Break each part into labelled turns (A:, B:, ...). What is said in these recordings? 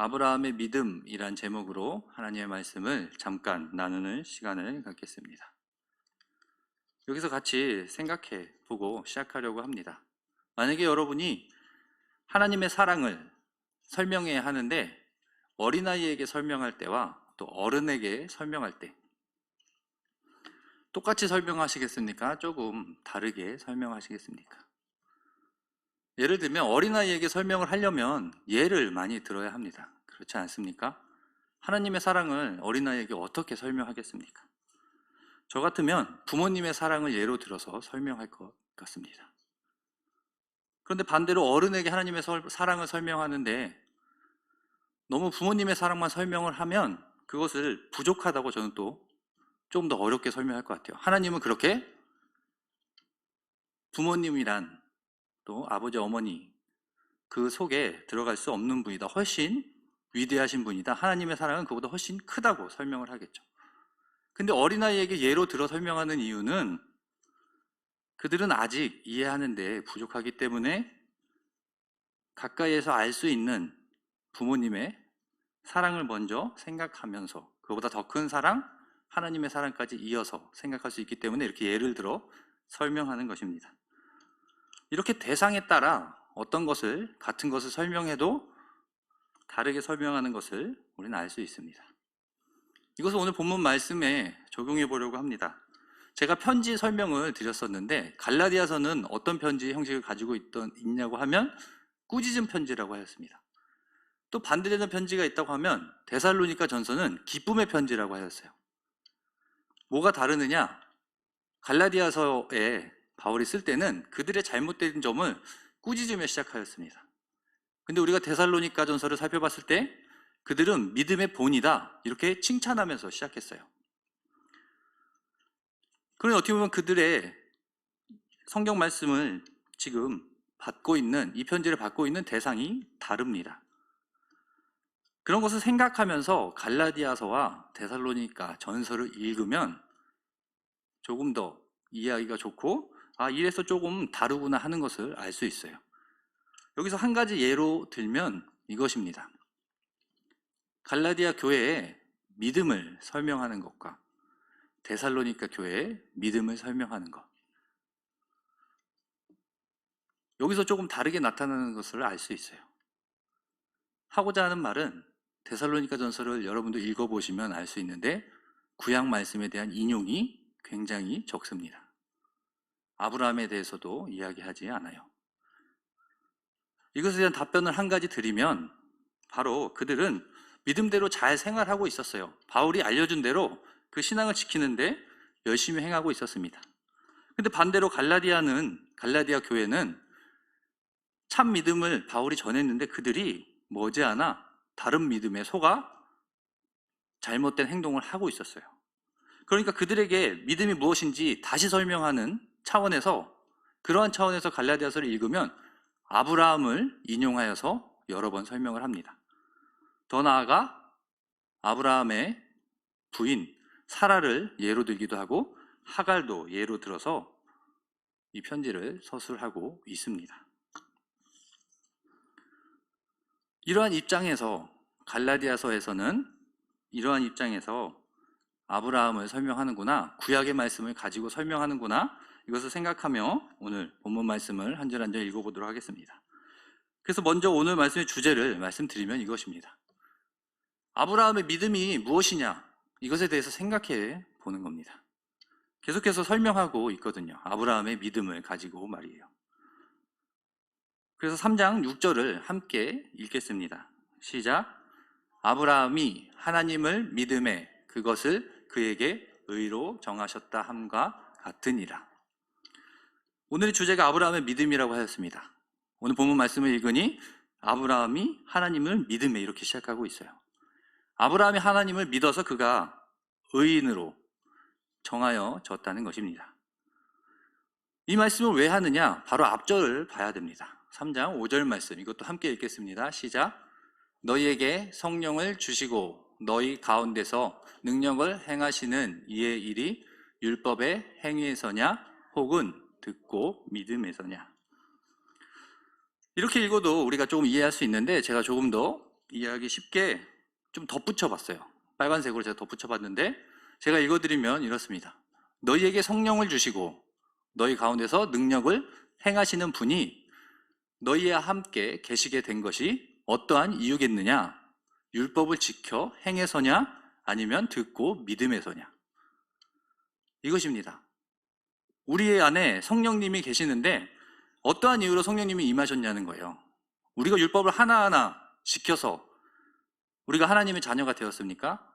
A: 아브라함의 믿음이란 제목으로 하나님의 말씀을 잠깐 나누는 시간을 갖겠습니다. 여기서 같이 생각해 보고 시작하려고 합니다. 만약에 여러분이 하나님의 사랑을 설명해야 하는데 어린아이에게 설명할 때와 또 어른에게 설명할 때 똑같이 설명하시겠습니까? 조금 다르게 설명하시겠습니까? 예를 들면 어린아이에게 설명을 하려면 예를 많이 들어야 합니다. 그렇지 않습니까? 하나님의 사랑을 어린아이에게 어떻게 설명하겠습니까? 저 같으면 부모님의 사랑을 예로 들어서 설명할 것 같습니다. 그런데 반대로 어른에게 하나님의 사랑을 설명하는데 너무 부모님의 사랑만 설명을 하면 그것을 부족하다고 저는 또 좀 더 어렵게 설명할 것 같아요. 하나님은 그렇게 부모님이란 또 아버지, 어머니 그 속에 들어갈 수 없는 분이다. 훨씬 위대하신 분이다. 하나님의 사랑은 그보다 훨씬 크다고 설명을 하겠죠. 근데 어린아이에게 예로 들어 설명하는 이유는 그들은 아직 이해하는데 부족하기 때문에 가까이에서 알 수 있는 부모님의 사랑을 먼저 생각하면서 그보다 더 큰 사랑, 하나님의 사랑까지 이어서 생각할 수 있기 때문에 이렇게 예를 들어 설명하는 것입니다. 이렇게 대상에 따라 어떤 것을 같은 것을 설명해도 다르게 설명하는 것을 우리는 알 수 있습니다. 이것을 오늘 본문 말씀에 적용해 보려고 합니다. 제가 편지 설명을 드렸었는데 갈라디아서는 어떤 편지 형식을 가지고 있냐고 하면 꾸짖음 편지라고 하였습니다. 또 반대되는 편지가 있다고 하면 데살로니가 전서는 기쁨의 편지라고 하였어요. 뭐가 다르느냐? 갈라디아서에 바울이 쓸 때는 그들의 잘못된 점을 꾸짖으며 시작하였습니다. 근데 우리가 데살로니가 전서를 살펴봤을 때 그들은 믿음의 본이다 이렇게 칭찬하면서 시작했어요. 그러니 어떻게 보면 그들의 성경 말씀을 지금 받고 있는 이 편지를 받고 있는 대상이 다릅니다. 그런 것을 생각하면서 갈라디아서와 데살로니가 전서를 읽으면 조금 더 이해하기가 좋고 이래서 조금 다르구나 하는 것을 알 수 있어요. 여기서 한 가지 예로 들면 이것입니다. 갈라디아 교회의 믿음을 설명하는 것과 데살로니가 교회의 믿음을 설명하는 것, 여기서 조금 다르게 나타나는 것을 알 수 있어요. 하고자 하는 말은 데살로니가 전서를 여러분도 읽어보시면 알 수 있는데 구약 말씀에 대한 인용이 굉장히 적습니다. 아브라함에 대해서도 이야기하지 않아요. 이것에 대한 답변을 한 가지 드리면 바로 그들은 믿음대로 잘 생활하고 있었어요. 바울이 알려준 대로 그 신앙을 지키는데 열심히 행하고 있었습니다. 근데 반대로 갈라디아 교회는 참 믿음을 바울이 전했는데 그들이 머지않아 다른 믿음에 속아 잘못된 행동을 하고 있었어요. 그러니까 그들에게 믿음이 무엇인지 다시 설명하는 차원에서, 그러한 차원에서 갈라디아서를 읽으면 아브라함을 인용하여서 여러 번 설명을 합니다. 더 나아가 아브라함의 부인 사라를 예로 들기도 하고 하갈도 예로 들어서 이 편지를 서술하고 있습니다. 이러한 입장에서 갈라디아서에서는 이러한 입장에서 아브라함을 설명하는구나, 구약의 말씀을 가지고 설명하는구나, 이것을 생각하며 오늘 본문 말씀을 한 절 한 절 읽어보도록 하겠습니다. 그래서 먼저 오늘 말씀의 주제를 말씀드리면 이것입니다. 아브라함의 믿음이 무엇이냐, 이것에 대해서 생각해 보는 겁니다. 계속해서 설명하고 있거든요. 아브라함의 믿음을 가지고 말이에요. 그래서 3장 6절을 함께 읽겠습니다. 시작. 아브라함이 하나님을 믿음에 그것을 그에게 의로 정하셨다 함과 같으니라. 오늘의 주제가 아브라함의 믿음이라고 하였습니다. 오늘 본문 말씀을 읽으니 아브라함이 하나님을 믿음에 이렇게 시작하고 있어요. 아브라함이 하나님을 믿어서 그가 의인으로 정하여졌다는 것입니다. 이 말씀을 왜 하느냐? 바로 앞절을 봐야 됩니다. 3장 5절 말씀, 이것도 함께 읽겠습니다. 시작. 너희에게 성령을 주시고 너희 가운데서 능력을 행하시는 이의 일이 율법의 행위에서냐 혹은 듣고 믿음에서냐. 이렇게 읽어도 우리가 조금 이해할 수 있는데 제가 조금 더 이야기 쉽게 좀 덧붙여 봤어요. 빨간색으로 제가 덧붙여 봤는데, 제가 읽어드리면 이렇습니다. 너희에게 성령을 주시고 너희 가운데서 능력을 행하시는 분이 너희와 함께 계시게 된 것이 어떠한 이유겠느냐? 율법을 지켜 행해서냐? 아니면 듣고 믿음에서냐? 이것입니다. 우리 안에 성령님이 계시는데 어떠한 이유로 성령님이 임하셨냐는 거예요. 우리가 율법을 하나하나 지켜서 우리가 하나님의 자녀가 되었습니까?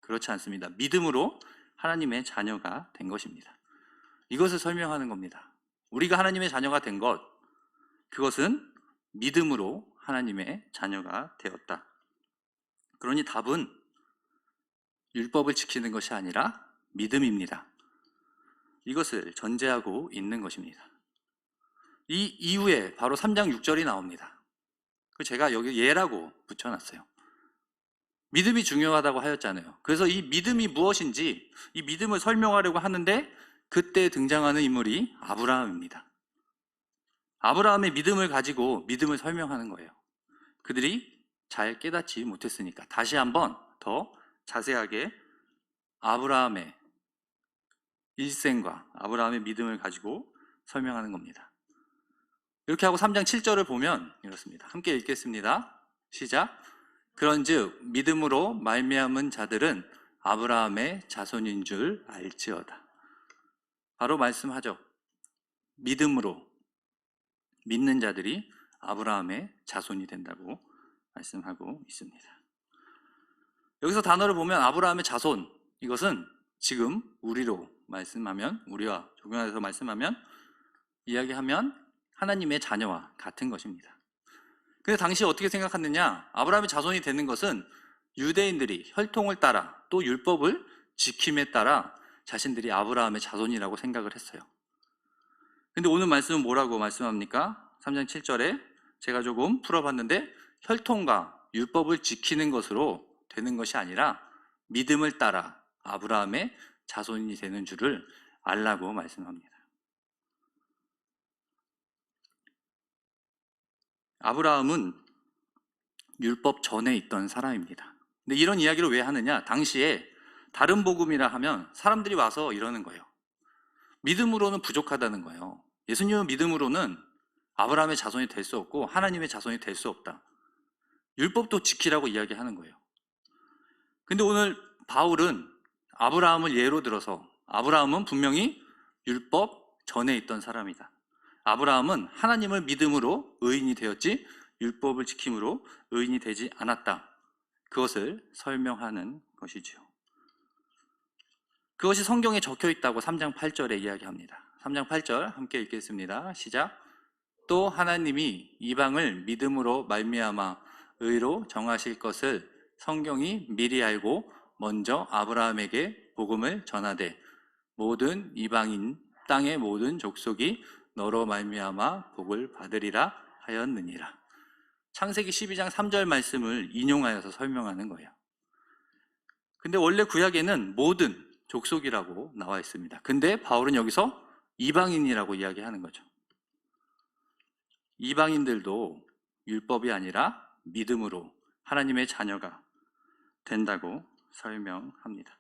A: 그렇지 않습니다. 믿음으로 하나님의 자녀가 된 것입니다. 이것을 설명하는 겁니다. 우리가 하나님의 자녀가 된 것, 그것은 믿음으로 하나님의 자녀가 되었다. 그러니 답은 율법을 지키는 것이 아니라 믿음입니다. 이것을 전제하고 있는 것입니다. 이 이후에 바로 3장 6절이 나옵니다. 제가 여기 예라고 붙여놨어요. 믿음이 중요하다고 하였잖아요. 그래서 이 믿음이 무엇인지 이 믿음을 설명하려고 하는데 그때 등장하는 인물이 아브라함입니다. 아브라함의 믿음을 가지고 믿음을 설명하는 거예요. 그들이 잘 깨닫지 못했으니까 다시 한번 더 자세하게 아브라함의 일생과 아브라함의 믿음을 가지고 설명하는 겁니다. 이렇게 하고 3장 7절을 보면 이렇습니다. 함께 읽겠습니다. 시작. 그런즉 믿음으로 말미암은 자들은 아브라함의 자손인 줄 알지어다. 바로 말씀하죠. 믿음으로 믿는 자들이 아브라함의 자손이 된다고 말씀하고 있습니다. 여기서 단어를 보면 아브라함의 자손, 이것은 지금 우리로 말씀하면, 우리와 적용해서 말씀하면, 이야기하면 하나님의 자녀와 같은 것입니다. 근데 당시 어떻게 생각했느냐? 아브라함의 자손이 되는 것은 유대인들이 혈통을 따라 또 율법을 지킴에 따라 자신들이 아브라함의 자손이라고 생각을 했어요. 근데 오늘 말씀은 뭐라고 말씀합니까? 3장 7절에 제가 조금 풀어봤는데 혈통과 율법을 지키는 것으로 되는 것이 아니라 믿음을 따라 아브라함의 자손이 되는 줄을 알라고 말씀합니다. 아브라함은 율법 전에 있던 사람입니다. 근데 이런 이야기를 왜 하느냐? 당시에 다른 복음이라 하면 사람들이 와서 이러는 거예요. 믿음으로는 부족하다는 거예요. 예수님은 믿음으로는 아브라함의 자손이 될 수 없고 하나님의 자손이 될 수 없다. 율법도 지키라고 이야기하는 거예요. 근데 오늘 바울은 아브라함을 예로 들어서 아브라함은 분명히 율법 전에 있던 사람이다. 아브라함은 하나님을 믿음으로 의인이 되었지 율법을 지킴으로 의인이 되지 않았다. 그것을 설명하는 것이지요. 그것이 성경에 적혀 있다고 3장 8절에 이야기합니다. 3장 8절 함께 읽겠습니다. 시작. 또 하나님이 이방을 믿음으로 말미암아 의로 정하실 것을 성경이 미리 알고 먼저 아브라함에게 복음을 전하되 모든 이방인 땅의 모든 족속이 너로 말미암아 복을 받으리라 하였느니라. 창세기 12장 3절 말씀을 인용하여서 설명하는 거예요. 근데 원래 구약에는 모든 족속이라고 나와 있습니다. 근데 바울은 여기서 이방인이라고 이야기하는 거죠. 이방인들도 율법이 아니라 믿음으로 하나님의 자녀가 된다고 설명합니다.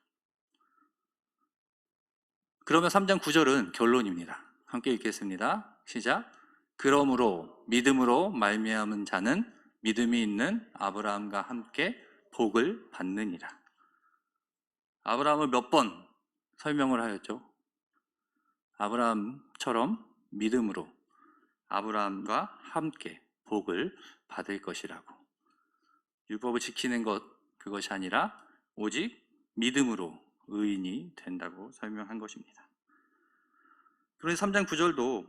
A: 그러면 3장 9절은 결론입니다. 함께 읽겠습니다. 시작. 그러므로 믿음으로 말미암은 자는 믿음이 있는 아브라함과 함께 복을 받느니라. 아브라함을 몇 번 설명을 하였죠? 아브라함처럼 믿음으로 아브라함과 함께 복을 받을 것이라고. 율법을 지키는 것, 그것이 아니라 오직 믿음으로 의인이 된다고 설명한 것입니다. 그래서 3장 9절도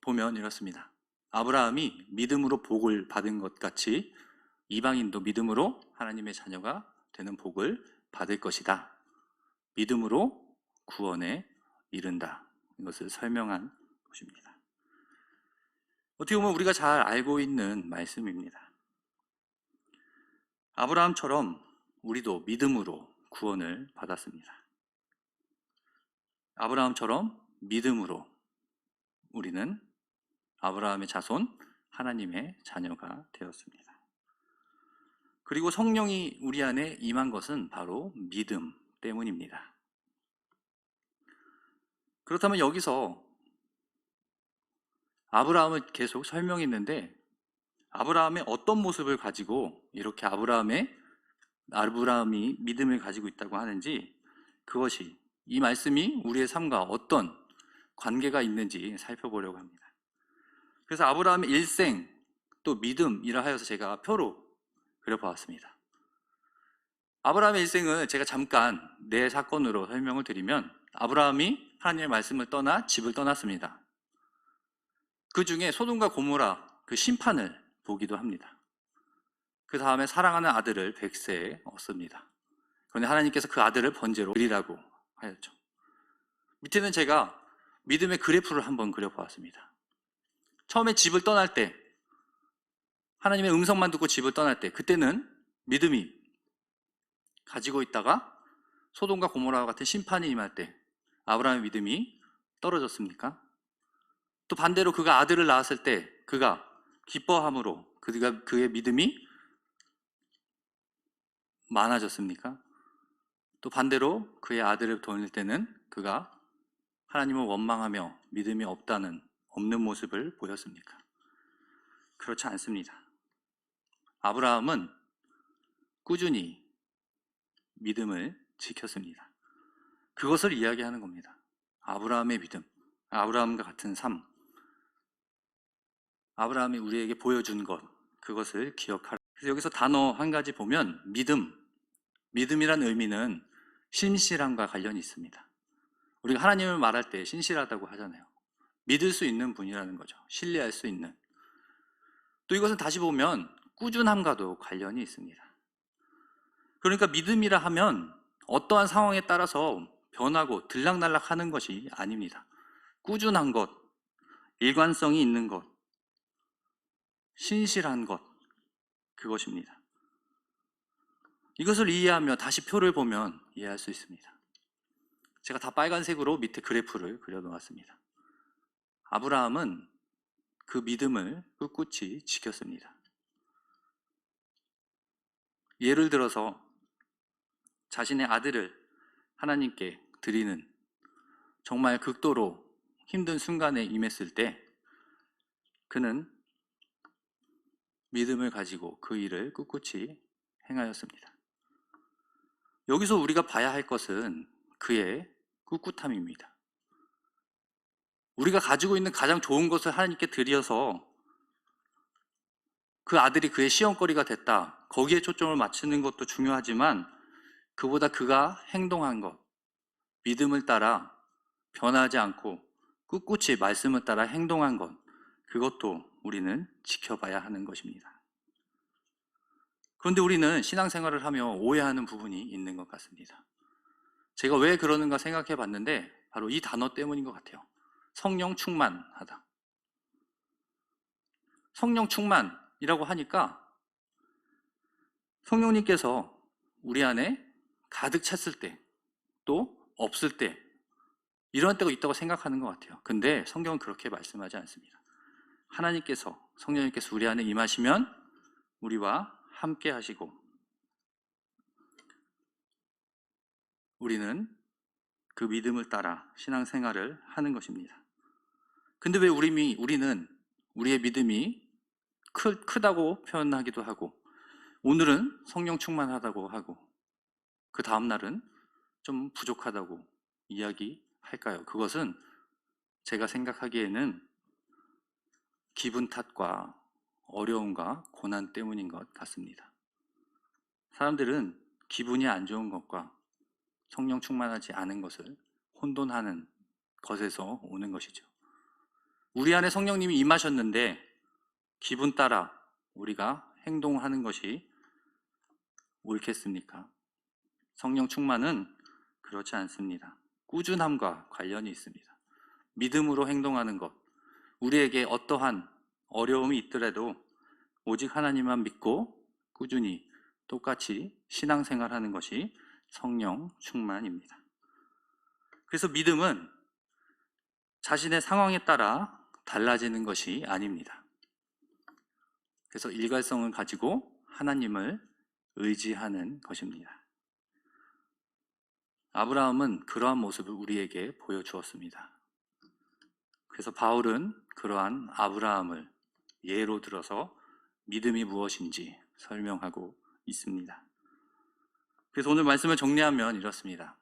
A: 보면 이렇습니다. 아브라함이 믿음으로 복을 받은 것 같이 이방인도 믿음으로 하나님의 자녀가 되는 복을 받을 것이다. 믿음으로 구원에 이른다. 이것을 설명한 것입니다. 어떻게 보면 우리가 잘 알고 있는 말씀입니다. 아브라함처럼 우리도 믿음으로 구원을 받았습니다. 아브라함처럼 믿음으로 우리는 아브라함의 자손, 하나님의 자녀가 되었습니다. 그리고 성령이 우리 안에 임한 것은 바로 믿음 때문입니다. 그렇다면 여기서 아브라함을 계속 설명했는데 아브라함의 어떤 모습을 가지고 이렇게 아브라함이 믿음을 가지고 있다고 하는지, 그것이, 이 말씀이 우리의 삶과 어떤 관계가 있는지 살펴보려고 합니다. 그래서 아브라함의 일생 또 믿음이라 하여서 제가 표로 그려보았습니다. 아브라함의 일생은 제가 잠깐 내 사건으로 설명을 드리면, 아브라함이 하나님의 말씀을 떠나 집을 떠났습니다. 그 중에 소돔과 고모라 그 심판을 보기도 합니다. 그 다음에 사랑하는 아들을 100세에 얻습니다. 그런데 하나님께서 그 아들을 번제로 드리라고 하였죠. 밑에는 제가 믿음의 그래프를 한번 그려보았습니다. 처음에 집을 떠날 때, 하나님의 음성만 듣고 집을 떠날 때, 그때는 믿음이 가지고 있다가 소돔과 고모라와 같은 심판이 임할 때 아브라함의 믿음이 떨어졌습니까? 또 반대로 그가 아들을 낳았을 때 그가 기뻐함으로 그의 믿음이 많아졌습니까? 또 반대로 그의 아들을 돌릴 때는 그가 하나님을 원망하며 믿음이 없는 모습을 보였습니까? 그렇지 않습니다. 아브라함은 꾸준히 믿음을 지켰습니다. 그것을 이야기하는 겁니다. 아브라함의 믿음, 아브라함과 같은 삶, 아브라함이 우리에게 보여준 것, 그것을 기억하라. 그래서 여기서 단어 한 가지 보면 믿음이란 의미는 신실함과 관련이 있습니다. 우리가 하나님을 말할 때 신실하다고 하잖아요. 믿을 수 있는 분이라는 거죠. 신뢰할 수 있는. 또 이것은 다시 보면 꾸준함과도 관련이 있습니다. 그러니까 믿음이라 하면 어떠한 상황에 따라서 변하고 들락날락 하는 것이 아닙니다. 꾸준한 것, 일관성이 있는 것, 신실한 것, 그것입니다. 이것을 이해하며 다시 표를 보면 이해할 수 있습니다. 제가 다 빨간색으로 밑에 그래프를 그려놓았습니다. 아브라함은 그 믿음을 꿋꿋이 지켰습니다. 예를 들어서 자신의 아들을 하나님께 드리는 정말 극도로 힘든 순간에 임했을 때 그는 믿음을 가지고 그 일을 꿋꿋이 행하였습니다. 여기서 우리가 봐야 할 것은 그의 꿋꿋함입니다. 우리가 가지고 있는 가장 좋은 것을 하나님께 드려서 그 아들이 그의 시험거리가 됐다, 거기에 초점을 맞추는 것도 중요하지만 그보다 그가 행동한 것, 믿음을 따라 변하지 않고 꿋꿋이 말씀을 따라 행동한 것, 그것도 우리는 지켜봐야 하는 것입니다. 그런데 우리는 신앙생활을 하며 오해하는 부분이 있는 것 같습니다. 제가 왜 그러는가 생각해 봤는데 바로 이 단어 때문인 것 같아요. 성령 충만하다. 성령 충만이라고 하니까 성령님께서 우리 안에 가득 찼을 때, 또 없을 때, 이런 때가 있다고 생각하는 것 같아요. 근데 성경은 그렇게 말씀하지 않습니다. 하나님께서, 성령님께서 우리 안에 임하시면 우리와 함께 하시고 우리는 그 믿음을 따라 신앙생활을 하는 것입니다. 근데 왜 우리는 우리의 믿음이 크다고 표현하기도 하고, 오늘은 성령 충만하다고 하고, 그 다음날은 좀 부족하다고 이야기할까요? 그것은 제가 생각하기에는 기분 탓과 어려움과 고난 때문인 것 같습니다. 사람들은 기분이 안 좋은 것과 성령 충만하지 않은 것을 혼돈하는 것에서 오는 것이죠. 우리 안에 성령님이 임하셨는데 기분 따라 우리가 행동하는 것이 옳겠습니까? 성령 충만은 그렇지 않습니다. 꾸준함과 관련이 있습니다. 믿음으로 행동하는 것, 우리에게 어떠한 어려움이 있더라도 오직 하나님만 믿고 꾸준히 똑같이 신앙생활하는 것이 성령 충만입니다. 그래서 믿음은 자신의 상황에 따라 달라지는 것이 아닙니다. 그래서 일관성을 가지고 하나님을 의지하는 것입니다. 아브라함은 그러한 모습을 우리에게 보여주었습니다. 그래서 바울은 그러한 아브라함을 예로 들어서 믿음이 무엇인지 설명하고 있습니다. 그래서 오늘 말씀을 정리하면 이렇습니다.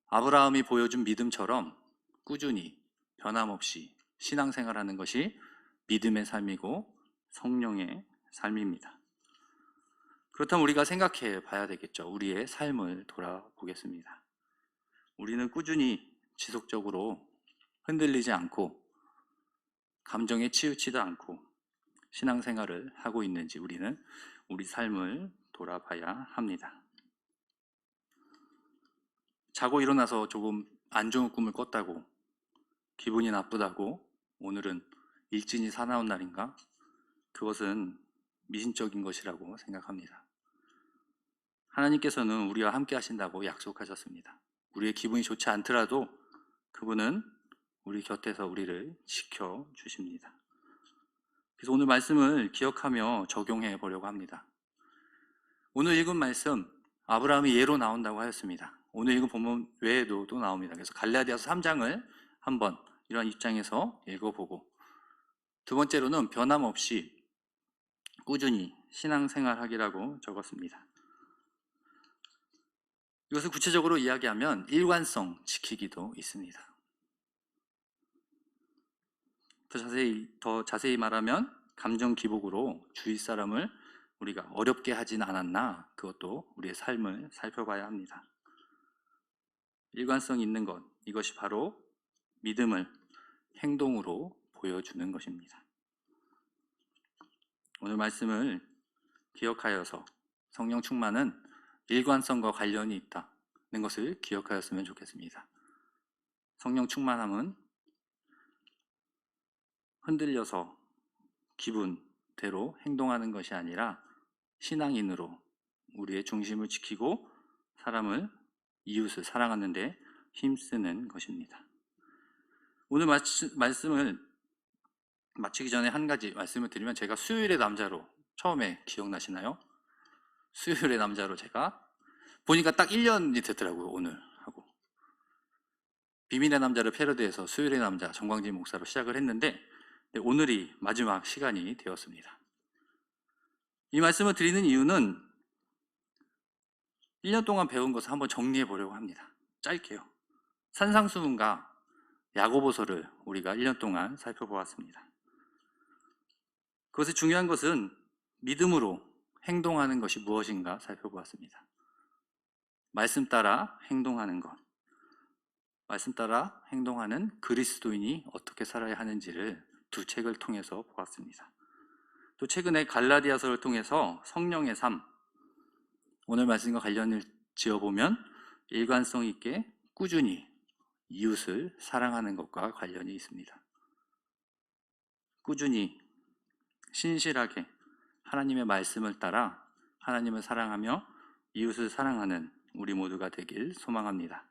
A: 아브라함이 보여준 믿음처럼 꾸준히 변함없이 신앙생활하는 것이 믿음의 삶이고 성령의 삶입니다. 그렇다면 우리가 생각해 봐야 되겠죠. 우리의 삶을 돌아보겠습니다. 우리는 꾸준히 지속적으로 흔들리지 않고 감정에 치우치지 않고 신앙생활을 하고 있는지 우리는 우리 삶을 돌아봐야 합니다. 자고 일어나서 조금 안 좋은 꿈을 꿨다고 기분이 나쁘다고 오늘은 일진이 사나운 날인가? 그것은 미신적인 것이라고 생각합니다. 하나님께서는 우리와 함께 하신다고 약속하셨습니다. 우리의 기분이 좋지 않더라도 그분은 우리 곁에서 우리를 지켜주십니다. 그래서 오늘 말씀을 기억하며 적용해 보려고 합니다. 오늘 읽은 말씀 아브라함이 예로 나온다고 하였습니다. 오늘 읽은 본문 외에도 또 나옵니다. 그래서 갈라디아서 3장을 한번 이런 입장에서 읽어보고, 두 번째로는 변함없이 꾸준히 신앙생활하기라고 적었습니다. 이것을 구체적으로 이야기하면 일관성 지키기도 있습니다. 더 자세히 말하면 감정 기복으로 주위 사람을 우리가 어렵게 하진 않았나, 그것도 우리의 삶을 살펴봐야 합니다. 일관성 있는 것, 이것이 바로 믿음을 행동으로 보여주는 것입니다. 오늘 말씀을 기억하여서 성령 충만은 일관성과 관련이 있다는 것을 기억하였으면 좋겠습니다. 성령 충만함은 흔들려서 기분대로 행동하는 것이 아니라 신앙인으로 우리의 중심을 지키고 사람을, 이웃을 사랑하는 데 힘쓰는 것입니다. 오늘 말씀을 마치기 전에 한 가지 말씀을 드리면, 제가 수요일의 남자로 처음에 기억나시나요? 수요일의 남자로 제가 보니까 딱 1년이 됐더라고요. 오늘 하고 비밀의 남자를 패러디해서 수요일의 남자 정광진 목사로 시작을 했는데 오늘이 마지막 시간이 되었습니다. 이 말씀을 드리는 이유는 1년 동안 배운 것을 한번 정리해 보려고 합니다. 짧게요. 산상수훈과 야고보서를 우리가 1년 동안 살펴보았습니다. 그것이 중요한 것은 믿음으로 행동하는 것이 무엇인가 살펴보았습니다. 말씀 따라 행동하는 것, 말씀 따라 행동하는 그리스도인이 어떻게 살아야 하는지를 두 책을 통해서 보았습니다. 또 최근에 갈라디아서를 통해서 성령의 삶, 오늘 말씀과 관련을 지어보면 일관성 있게 꾸준히 이웃을 사랑하는 것과 관련이 있습니다. 꾸준히 신실하게 하나님의 말씀을 따라 하나님을 사랑하며 이웃을 사랑하는 우리 모두가 되길 소망합니다.